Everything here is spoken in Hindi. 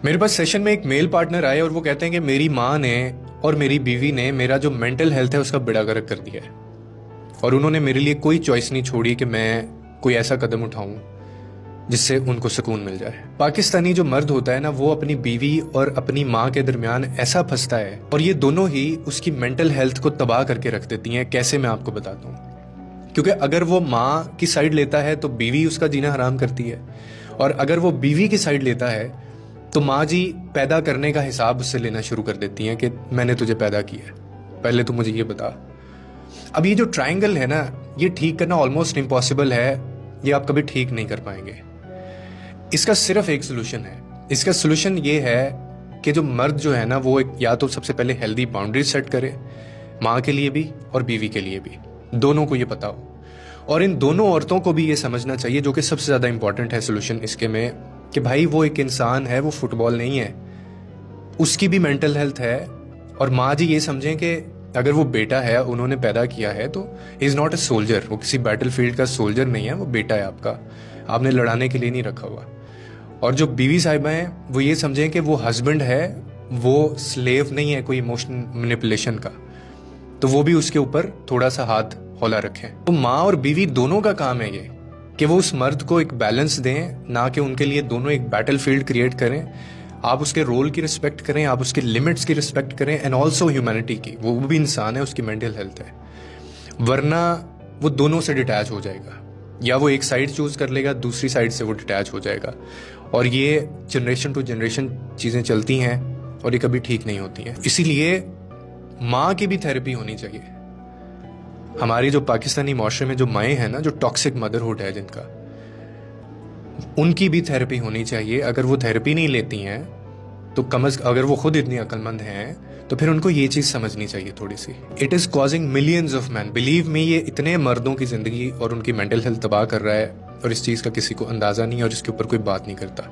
मेरे पास सेशन में एक मेल पार्टनर आए और वो कहते हैं कि मेरी माँ ने और मेरी बीवी ने मेरा जो मेंटल हेल्थ है उसका बेड़ा गर्क कर दिया है और उन्होंने मेरे लिए कोई चॉइस नहीं छोड़ी कि मैं कोई ऐसा कदम उठाऊं जिससे उनको सुकून मिल जाए। पाकिस्तानी जो मर्द होता है ना, वो अपनी बीवी और अपनी माँ के दरमियान ऐसा फंसता है और ये दोनों ही उसकी मेंटल हेल्थ को तबाह करके रख देती हैं। कैसे, मैं आपको बताता हूँ। क्योंकि अगर वो माँ की साइड लेता है तो बीवी उसका जीना हराम करती है, और अगर वो बीवी की साइड लेता है तो माँ जी पैदा करने का हिसाब उससे लेना शुरू कर देती हैं कि मैंने तुझे पैदा किया है, पहले तो मुझे ये बता। अब ये जो ट्रायंगल है ना, ये ठीक करना ऑलमोस्ट इम्पॉसिबल है, ये आप कभी ठीक नहीं कर पाएंगे। इसका सिर्फ एक सोल्यूशन है। इसका सोल्यूशन ये है कि जो मर्द जो है ना, वो एक या तो सबसे पहले हेल्दी बाउंड्रीज सेट करे, माँ के लिए भी और बीवी के लिए भी, दोनों को ये पता हो। और इन दोनों औरतों को भी ये समझना चाहिए, जो कि सबसे ज़्यादा इंपॉर्टेंट है सोल्यूशन इसके में, कि भाई वो एक इंसान है, वो फुटबॉल नहीं है, उसकी भी मेंटल हेल्थ है। और माँ जी ये समझें कि अगर वो बेटा है, उन्होंने पैदा किया है, तो इज़ नॉट ए सोल्जर, वो किसी बैटल फील्ड का सोल्जर नहीं है, वो बेटा है आपका, आपने लड़ाने के लिए नहीं रखा हुआ। और जो बीवी साहिबा हैं, वो ये समझें कि वो हस्बैंड है, वो स्लेव नहीं है कोई इमोशनल मैनिपुलेशन का, तो वो भी उसके ऊपर थोड़ा सा हाथ हौला रखें। तो माँ और बीवी दोनों का काम है ये कि वो उस मर्द को एक बैलेंस दें, ना कि उनके लिए दोनों एक बैटल फील्ड क्रिएट करें। आप उसके रोल की रिस्पेक्ट करें, आप उसके लिमिट्स की रिस्पेक्ट करें, एंड ऑल्सो ह्यूमैनिटी की। वो भी इंसान है, उसकी मेंटल हेल्थ है, वरना वो दोनों से डिटैच हो जाएगा, या वो एक साइड चूज कर लेगा, दूसरी साइड से वो डिटैच हो जाएगा। और ये जनरेशन टू जनरेशन चीज़ें चलती हैं और ये कभी ठीक नहीं होती हैं। इसीलिए माँ की भी थेरेपी होनी चाहिए। हमारी जो पाकिस्तानी माशरे में जो माएँ हैं ना, जो टॉक्सिक मदरहुड है जिनका, उनकी भी थेरेपी होनी चाहिए। अगर वो थेरेपी नहीं लेती हैं तो अगर वो खुद इतनी अक्लमंद हैं तो फिर उनको ये चीज़ समझनी चाहिए थोड़ी सी। It is causing millions of man, believe me, ये इतने मर्दों की ज़िंदगी और उनकी मेंटल हेल्थ तबाह कर रहा है, और इस चीज़ का किसी को अंदाज़ा नहीं है और इसके ऊपर कोई बात नहीं करता।